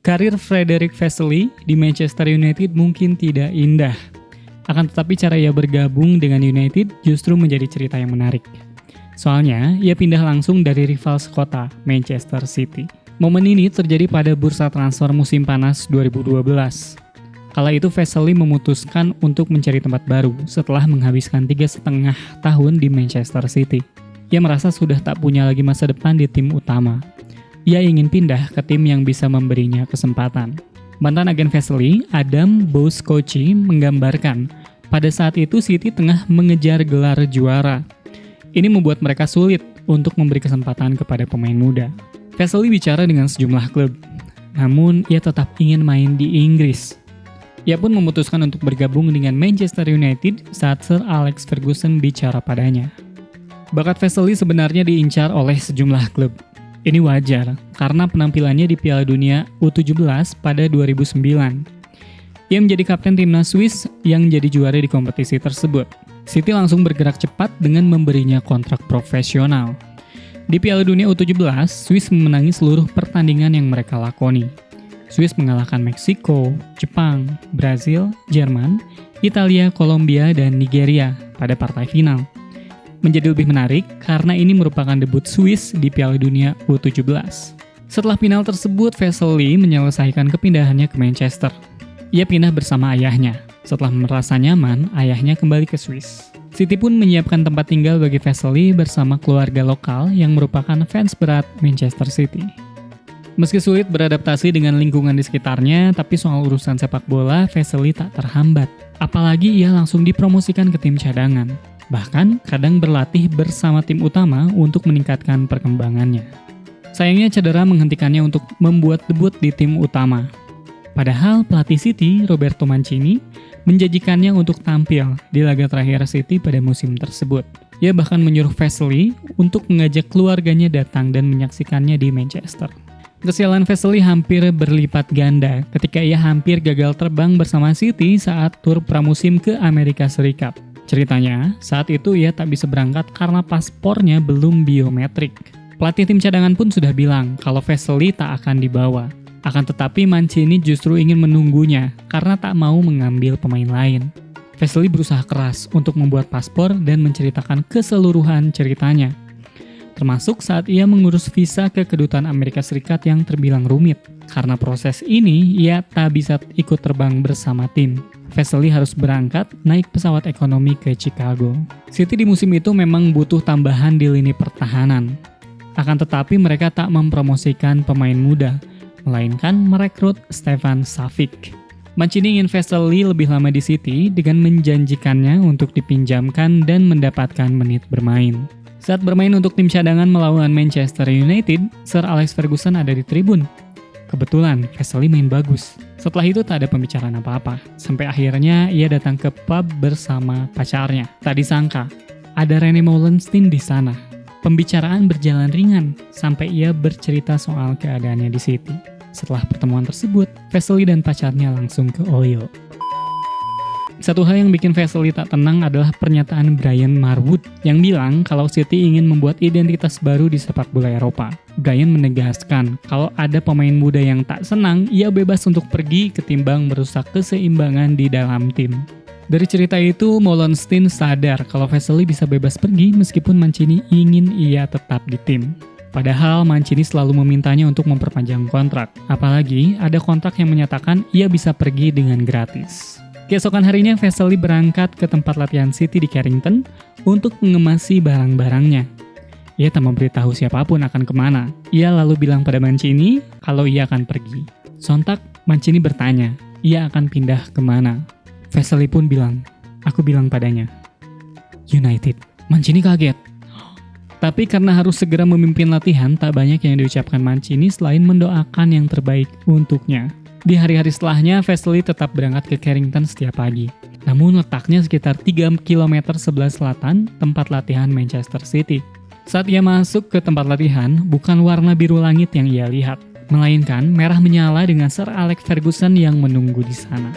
Karir Frederick Vesely di Manchester United mungkin tidak indah. Akan tetapi cara ia bergabung dengan United justru menjadi cerita yang menarik. Soalnya, ia pindah langsung dari rival sekota, Manchester City. Momen ini terjadi pada bursa transfer musim panas 2012. Kala itu Vesely memutuskan untuk mencari tempat baru setelah menghabiskan 3,5 tahun di Manchester City. Ia merasa sudah tak punya lagi masa depan di tim utama. Ia ingin pindah ke tim yang bisa memberinya kesempatan. Mantan agen Vesely, Adam Bouskochi, menggambarkan pada saat itu City tengah mengejar gelar juara. Ini membuat mereka sulit untuk memberi kesempatan kepada pemain muda. Vesely bicara dengan sejumlah klub, namun ia tetap ingin main di Inggris. Ia pun memutuskan untuk bergabung dengan Manchester United saat Sir Alex Ferguson bicara padanya. Bakat Vesely sebenarnya diincar oleh sejumlah klub. Ini wajar, karena penampilannya di Piala Dunia U17 pada 2009. Ia menjadi kapten timnas Swiss yang jadi juara di kompetisi tersebut. City langsung bergerak cepat dengan memberinya kontrak profesional. Di Piala Dunia U17, Swiss memenangi seluruh pertandingan yang mereka lakoni. Swiss mengalahkan Meksiko, Jepang, Brazil, Jerman, Italia, Kolombia, dan Nigeria pada partai final. Menjadi lebih menarik karena ini merupakan debut Swiss di Piala Dunia U17. Setelah final tersebut, Vesely menyelesaikan kepindahannya ke Manchester. Ia pindah bersama ayahnya. Setelah merasa nyaman, ayahnya kembali ke Swiss. City pun menyiapkan tempat tinggal bagi Vesely bersama keluarga lokal yang merupakan fans berat Manchester City. Meski sulit beradaptasi dengan lingkungan di sekitarnya, tapi soal urusan sepak bola, Vesely tak terhambat. Apalagi ia langsung dipromosikan ke tim cadangan. Bahkan kadang berlatih bersama tim utama untuk meningkatkan perkembangannya. Sayangnya cedera menghentikannya untuk membuat debut di tim utama. Padahal pelatih City, Roberto Mancini, menjanjikannya untuk tampil di laga terakhir City pada musim tersebut. Ia bahkan menyuruh Vesely untuk mengajak keluarganya datang dan menyaksikannya di Manchester. Kesialan Vesely hampir berlipat ganda ketika ia hampir gagal terbang bersama City saat tur pramusim ke Amerika Serikat. Ceritanya, saat itu ia tak bisa berangkat karena paspornya belum biometrik. Pelatih tim cadangan pun sudah bilang kalau Vesely tak akan dibawa. Akan tetapi Mancini justru ingin menunggunya karena tak mau mengambil pemain lain. Vesely berusaha keras untuk membuat paspor dan menceritakan keseluruhan ceritanya. Termasuk saat ia mengurus visa ke kedutaan Amerika Serikat yang terbilang rumit. Karena proses ini, ia tak bisa ikut terbang bersama tim. Vesely harus berangkat naik pesawat ekonomi ke Chicago. City di musim itu memang butuh tambahan di lini pertahanan. Akan tetapi mereka tak mempromosikan pemain muda, melainkan merekrut Stefan Savic. Mancini ingin Vesely lebih lama di City dengan menjanjikannya untuk dipinjamkan dan mendapatkan menit bermain. Saat bermain untuk tim cadangan melawan Manchester United, Sir Alex Ferguson ada di tribun. Kebetulan, Vesely main bagus. Setelah itu tak ada pembicaraan apa-apa. Sampai akhirnya ia datang ke pub bersama pacarnya. Tak disangka, ada Rene Meulensteen di sana. Pembicaraan berjalan ringan sampai ia bercerita soal keadaannya di City. Setelah pertemuan tersebut, Vesely dan pacarnya langsung ke Oyo. Satu hal yang bikin Vesely tak tenang adalah pernyataan Brian Marwood yang bilang kalau City ingin membuat identitas baru di sepak bola Eropa. Brian menegaskan kalau ada pemain muda yang tak senang, ia bebas untuk pergi ketimbang merusak keseimbangan di dalam tim. Dari cerita itu, Meulensteen sadar kalau Vesely bisa bebas pergi meskipun Mancini ingin ia tetap di tim. Padahal Mancini selalu memintanya untuk memperpanjang kontrak. Apalagi ada kontrak yang menyatakan ia bisa pergi dengan gratis. Keesokan harinya, Vesely berangkat ke tempat latihan City di Carrington untuk mengemasi barang-barangnya. Ia tak memberitahu siapapun akan kemana. Ia lalu bilang pada Mancini kalau ia akan pergi. Sontak, Mancini bertanya, ia akan pindah kemana? Vesely pun bilang, aku bilang padanya, United. Mancini kaget. Tapi karena harus segera memimpin latihan, tak banyak yang diucapkan Mancini selain mendoakan yang terbaik untuknya. Di hari-hari setelahnya, Vesely tetap berangkat ke Carrington setiap pagi. Namun letaknya sekitar 3 km sebelah selatan tempat latihan Manchester City. Saat ia masuk ke tempat latihan, bukan warna biru langit yang ia lihat, melainkan merah menyala dengan Sir Alex Ferguson yang menunggu di sana.